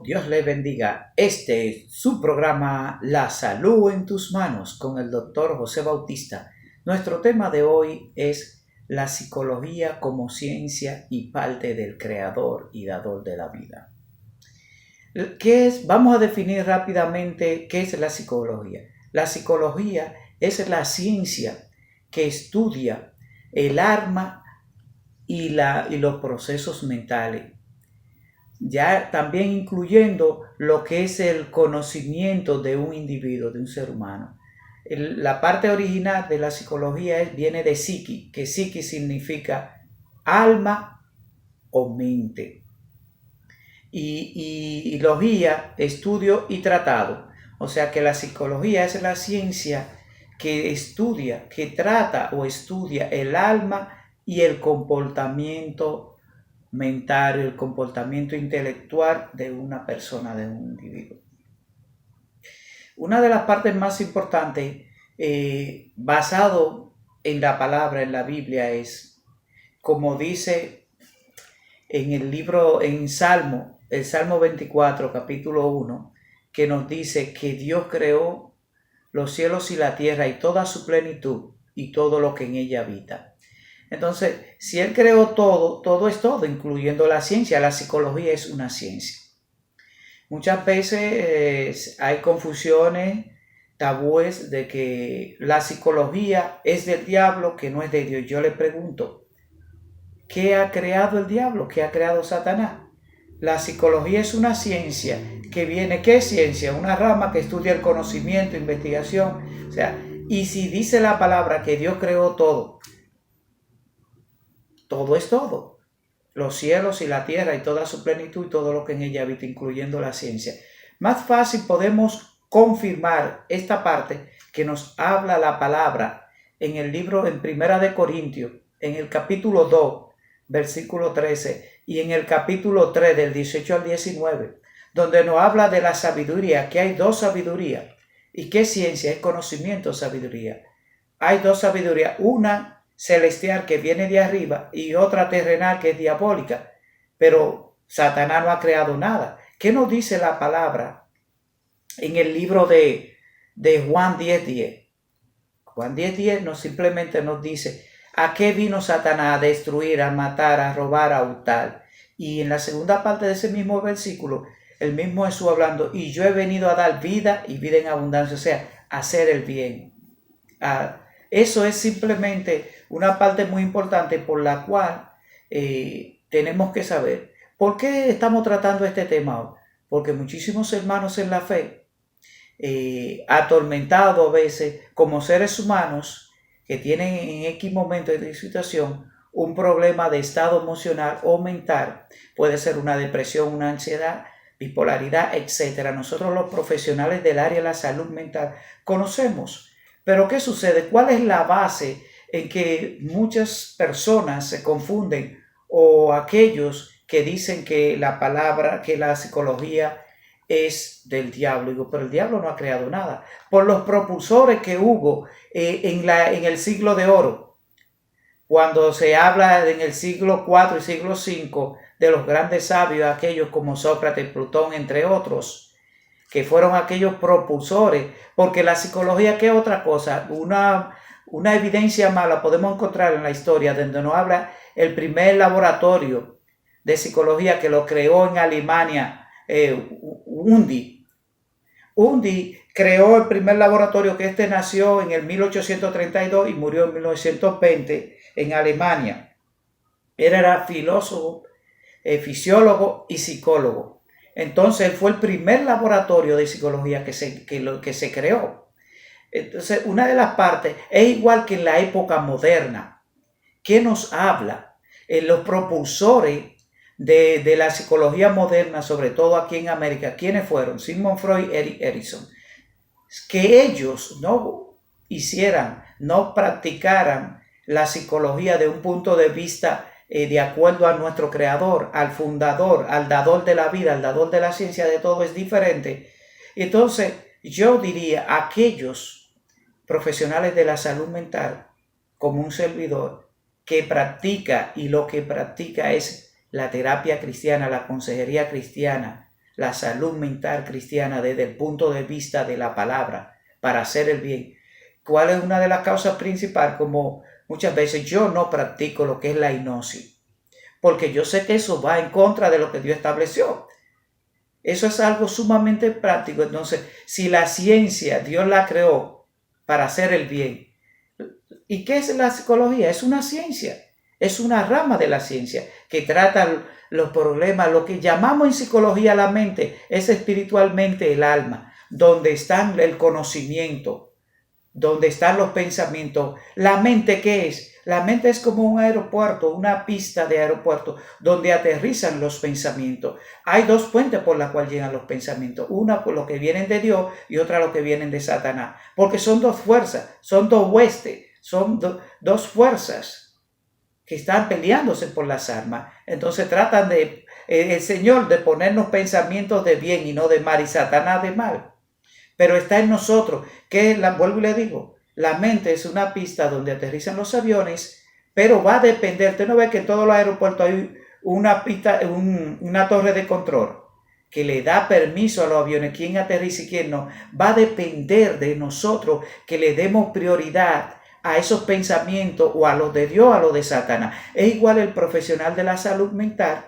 Dios le bendiga. Este es su programa La Salud en tus Manos con el doctor José Bautista. Nuestro tema de hoy es la psicología como ciencia y parte del creador y dador de la vida. ¿Qué es? Vamos a definir rápidamente qué es la psicología. La psicología es la ciencia que estudia el alma y los procesos mentales, ya también incluyendo lo que es el conocimiento de un individuo, de un ser humano. La parte original de la psicología viene de psiqui, que psiqui significa alma o mente. Y logía, estudio y tratado. O sea que la psicología es la ciencia que estudia, que trata o estudia el alma y el comportamiento mental, el comportamiento intelectual de una persona, de un individuo. Una de las partes más importantes, basado en la palabra, en la Biblia, es, como dice en el libro, en Salmo, el Salmo 24, capítulo 1, que nos dice que Dios creó los cielos y la tierra y toda su plenitud y todo lo que en ella habita. Entonces, si Él creó todo, todo es todo, incluyendo la ciencia. La psicología es una ciencia. Muchas veces hay confusiones, tabúes de que la psicología es del diablo, que no es de Dios. Yo le pregunto, ¿qué ha creado el diablo? ¿Qué ha creado Satanás? La psicología es una ciencia que viene, ¿qué es ciencia? Una rama que estudia el conocimiento, investigación. O sea, y si dice la palabra que Dios creó todo, todo es todo. Los cielos y la tierra y toda su plenitud y todo lo que en ella habita, incluyendo la ciencia. Más fácil podemos confirmar esta parte que nos habla la palabra en el libro en Primera de Corintios, en el capítulo 2, versículo 13, y en el capítulo 3, del 18 al 19, donde nos habla de la sabiduría, que hay dos sabidurías. ¿Y qué ciencia? Es conocimiento, sabiduría. Hay dos sabidurías, una celestial que viene de arriba y otra terrenal que es diabólica, pero Satanás no ha creado nada. ¿Qué nos dice la palabra en el libro de Juan 10:10? Juan 10:10 no simplemente nos dice ¿a qué vino Satanás? A destruir, a matar, a robar, a hurtar. Y en la segunda parte de ese mismo versículo, el mismo Jesús hablando, y yo he venido a dar vida y vida en abundancia, o sea, a hacer el bien. Eso es simplemente una parte muy importante por la cual tenemos que saber. ¿Por qué estamos tratando este tema hoy? Porque muchísimos hermanos en la fe, atormentados a veces como seres humanos, que tienen en X momento de situación un problema de estado emocional o mental, puede ser una depresión, una ansiedad, bipolaridad, etc. Nosotros los profesionales del área de la salud mental conocemos. Pero ¿qué sucede? ¿Cuál es la base en que muchas personas se confunden o aquellos que dicen que la palabra, que la psicología es del diablo? Digo, pero el diablo no ha creado nada. Por los propulsores que hubo en el siglo de oro, cuando se habla en el siglo IV y siglo V de los grandes sabios, aquellos como Sócrates, Plutón, entre otros, que fueron aquellos propulsores, porque la psicología, ¿qué otra cosa? Una evidencia mala podemos encontrar en la historia, donde nos habla el primer laboratorio de psicología que lo creó en Alemania, Undi. Undi creó el primer laboratorio, que nació en el 1832 y murió en 1920 en Alemania. Él era filósofo, fisiólogo y psicólogo. Entonces fue el primer laboratorio de psicología que se creó. Entonces, una de las partes es igual que en la época moderna. ¿Qué nos habla? Los propulsores de la psicología moderna, sobre todo aquí en América, ¿quiénes fueron? Sigmund Freud y Erik Erikson. Que ellos no practicaran la psicología de un punto de vista de acuerdo a nuestro creador, al fundador, al dador de la vida, al dador de la ciencia, de todo es diferente. Entonces, yo diría, aquellos profesionales de la salud mental, como un servidor, que practica, y lo que practica es la terapia cristiana, la consejería cristiana, la salud mental cristiana desde el punto de vista de la palabra para hacer el bien. ¿Cuál es una de las causas principales? Como muchas veces yo no practico lo que es la hipnosis, porque yo sé que eso va en contra de lo que Dios estableció. Eso es algo sumamente práctico. Entonces, si la ciencia Dios la creó para hacer el bien, ¿y qué es la psicología? Es una ciencia, es una rama de la ciencia que trata los problemas. Lo que llamamos en psicología la mente es espiritualmente el alma, donde está el conocimiento, donde están los pensamientos. ¿La mente qué es? La mente es como un aeropuerto, una pista de aeropuerto donde aterrizan los pensamientos. Hay dos puentes por las cuales llegan los pensamientos. Una por lo que vienen de Dios y otra lo que vienen de Satanás. Porque son dos fuerzas, son dos huestes, son dos fuerzas que están peleándose por las almas. Entonces tratan de, el Señor, de ponernos pensamientos de bien y no de mal, y Satanás de mal. Pero está en nosotros, vuelvo y le digo, la mente es una pista donde aterrizan los aviones, pero va a depender. Usted no ve que en todos los aeropuertos hay una pista, una torre de control que le da permiso a los aviones, quién aterriza y quién no. Va a depender de nosotros que le demos prioridad a esos pensamientos, o a los de Dios o a los de Satanás. Es igual el profesional de la salud mental.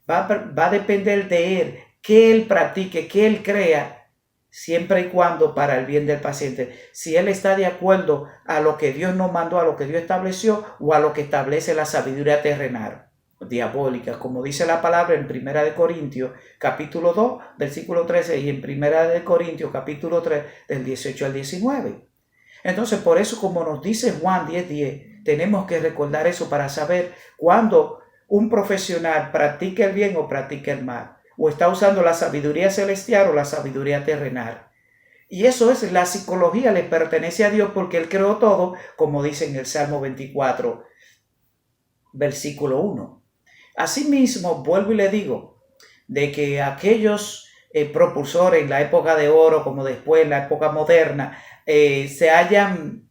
Va a depender de él, que él practique, que él crea, siempre y cuando para el bien del paciente. Si él está de acuerdo a lo que Dios nos mandó, a lo que Dios estableció, o a lo que establece la sabiduría terrenal, diabólica, como dice la palabra en 1 Corintios capítulo 2 versículo 13 y en 1 Corintios capítulo 3 del 18 al 19. Entonces, por eso, como nos dice Juan 10:10, tenemos que recordar eso para saber cuándo un profesional practica el bien o practica el mal, o está usando la sabiduría celestial o la sabiduría terrenal. Y eso es, la psicología le pertenece a Dios porque Él creó todo, como dice en el Salmo 24, versículo 1. Asimismo, vuelvo y le digo, de que aquellos propulsores en la época de oro, como después en la época moderna, se hayan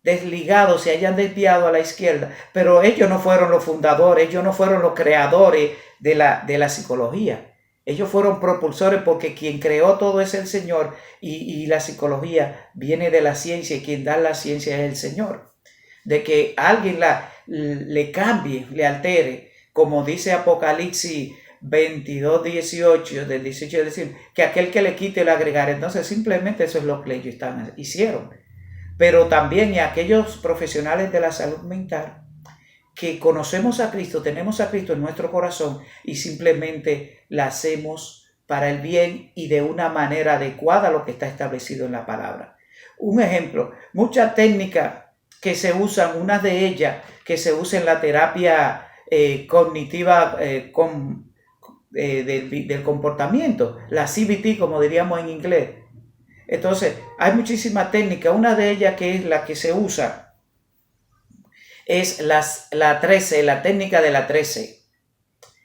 desligado, se hayan desviado a la izquierda, pero ellos no fueron los fundadores, ellos no fueron los creadores de la psicología. Ellos fueron propulsores porque quien creó todo es el Señor, y la psicología viene de la ciencia, y quien da la ciencia es el Señor. De que alguien le cambie, le altere, como dice Apocalipsis 22:18, del 18 al 19, que aquel que le quite le agregará. Entonces simplemente eso es lo que ellos hicieron. Pero también y aquellos profesionales de la salud mental que conocemos a Cristo, tenemos a Cristo en nuestro corazón y simplemente la hacemos para el bien y de una manera adecuada a lo que está establecido en la palabra. Un ejemplo, muchas técnicas que se usan, una de ellas que se usa en la terapia cognitiva del comportamiento, la CBT, como diríamos en inglés. Entonces, hay muchísimas técnicas. Una de ellas, que es la que se usa, es la 13, la técnica de la 13.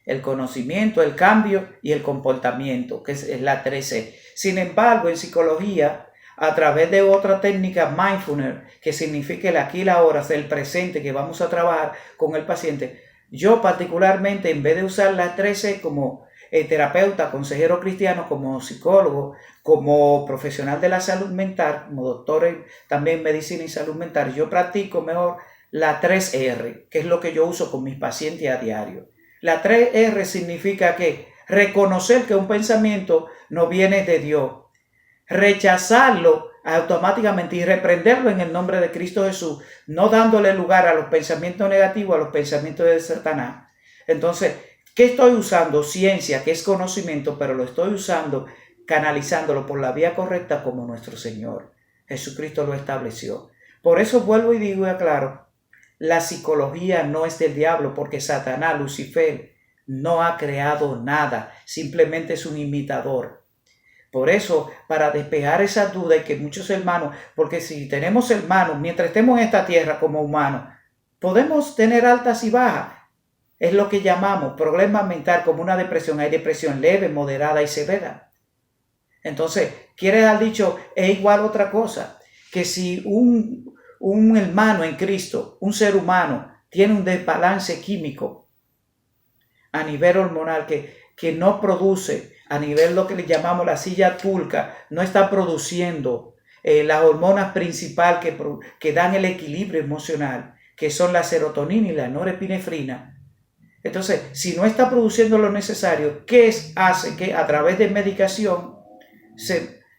El conocimiento, el cambio y el comportamiento, que es la 13. Sin embargo, en psicología, a través de otra técnica, mindfulness, que significa el aquí y la ahora, el presente, que vamos a trabajar con el paciente. Yo particularmente, en vez de usar la 13 como terapeuta, consejero cristiano, como psicólogo, como profesional de la salud mental, como doctor también en medicina y salud mental, yo practico mejor la 3R, que es lo que yo uso con mis pacientes a diario. La 3R significa que reconocer que un pensamiento no viene de Dios, rechazarlo automáticamente y reprenderlo en el nombre de Cristo Jesús, no dándole lugar a los pensamientos negativos, a los pensamientos de Satanás. Entonces, ¿qué estoy usando? Ciencia, que es conocimiento, pero lo estoy usando, canalizándolo por la vía correcta como nuestro Señor Jesucristo lo estableció. Por eso vuelvo y digo y aclaro, la psicología no es del diablo, porque Satanás, Lucifer, no ha creado nada, simplemente es un imitador. Por eso, para despejar esa duda, y que muchos hermanos, porque si tenemos hermanos, mientras estemos en esta tierra como humanos, podemos tener altas y bajas. Es lo que llamamos problema mental, como una depresión. Hay depresión leve, moderada y severa. Entonces, quiere dar dicho, es igual otra cosa, que si un hermano en Cristo, un ser humano, tiene un desbalance químico a nivel hormonal que no produce a nivel lo que le llamamos la silla turca, no está produciendo las hormonas principales que dan el equilibrio emocional, que son la serotonina y la norepinefrina. Entonces, si no está produciendo lo necesario, hace que a través de medicación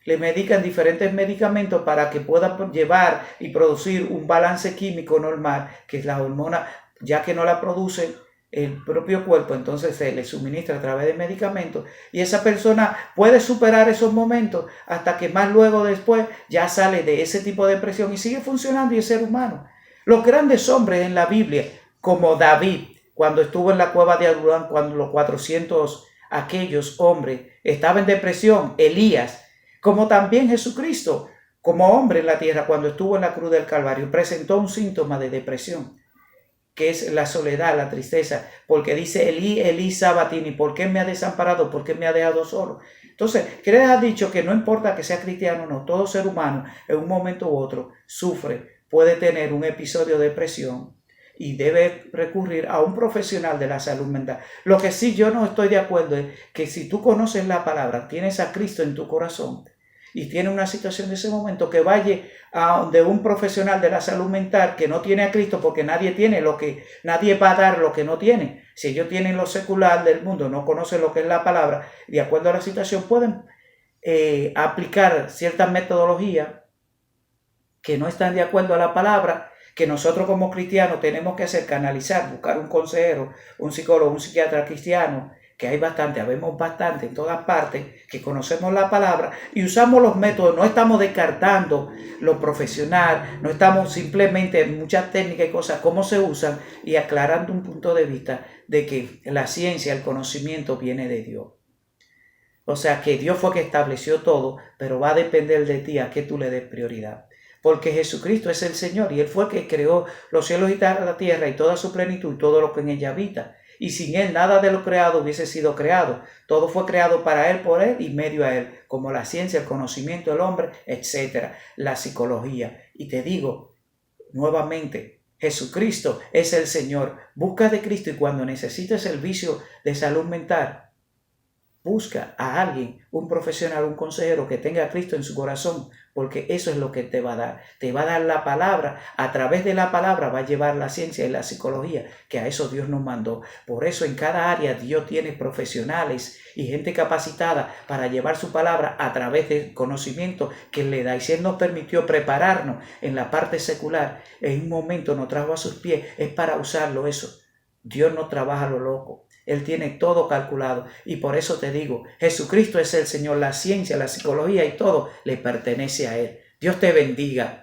le medican diferentes medicamentos para que pueda llevar y producir un balance químico normal, que es la hormona, ya que no la produce el propio cuerpo, entonces se le suministra a través de medicamentos y esa persona puede superar esos momentos hasta que más luego después ya sale de ese tipo de depresión y sigue funcionando y es ser humano. Los grandes hombres en la Biblia, como David, cuando estuvo en la cueva de Adulán, cuando los 400 aquellos hombres estaban en depresión, Elías, como también Jesucristo, como hombre en la tierra, cuando estuvo en la cruz del Calvario, presentó un síntoma de depresión, que es la soledad, la tristeza, porque dice Elí, Elí Sabatini, ¿por qué me ha desamparado? ¿Por qué me ha dejado solo? Entonces, ¿qué les ha dicho? Que no importa que sea cristiano o no, todo ser humano en un momento u otro sufre, puede tener un episodio de depresión y debe recurrir a un profesional de la salud mental. Lo que sí yo no estoy de acuerdo es que si tú conoces la palabra, tienes a Cristo en tu corazón y tienes una situación de ese momento, que vaya de un profesional de la salud mental que no tiene a Cristo, porque nadie va a dar lo que no tiene. Si ellos tienen lo secular del mundo, no conocen lo que es la palabra, de acuerdo a la situación pueden aplicar ciertas metodologías que no están de acuerdo a la palabra, que nosotros como cristianos tenemos que hacer, canalizar, buscar un consejero, un psicólogo, un psiquiatra cristiano, que hay bastante, habemos bastante en todas partes, que conocemos la palabra y usamos los métodos, no estamos descartando lo profesional, no estamos simplemente muchas técnicas y cosas, cómo se usan y aclarando un punto de vista de que la ciencia, el conocimiento viene de Dios. O sea que Dios fue que estableció todo, pero va a depender de ti a qué tú le des prioridad. Porque Jesucristo es el Señor y Él fue el que creó los cielos y la tierra y toda su plenitud y todo lo que en ella habita. Y sin Él nada de lo creado hubiese sido creado. Todo fue creado para Él, por Él y medio a Él, como la ciencia, el conocimiento del hombre, etc. La psicología. Y te digo nuevamente, Jesucristo es el Señor. Busca de Cristo y cuando necesites el vicio de salud mental, busca a alguien, un profesional, un consejero que tenga a Cristo en su corazón, porque eso es lo que te va a dar. Te va a dar la palabra. A través de la palabra va a llevar la ciencia y la psicología, que a eso Dios nos mandó. Por eso en cada área Dios tiene profesionales y gente capacitada para llevar su palabra a través del conocimiento que le da. Y si Él nos permitió prepararnos en la parte secular, en un momento nos trajo a sus pies, es para usarlo eso. Dios no trabaja a lo loco. Él tiene todo calculado y por eso te digo, Jesucristo es el Señor, la ciencia, la psicología y todo le pertenece a Él. Dios te bendiga.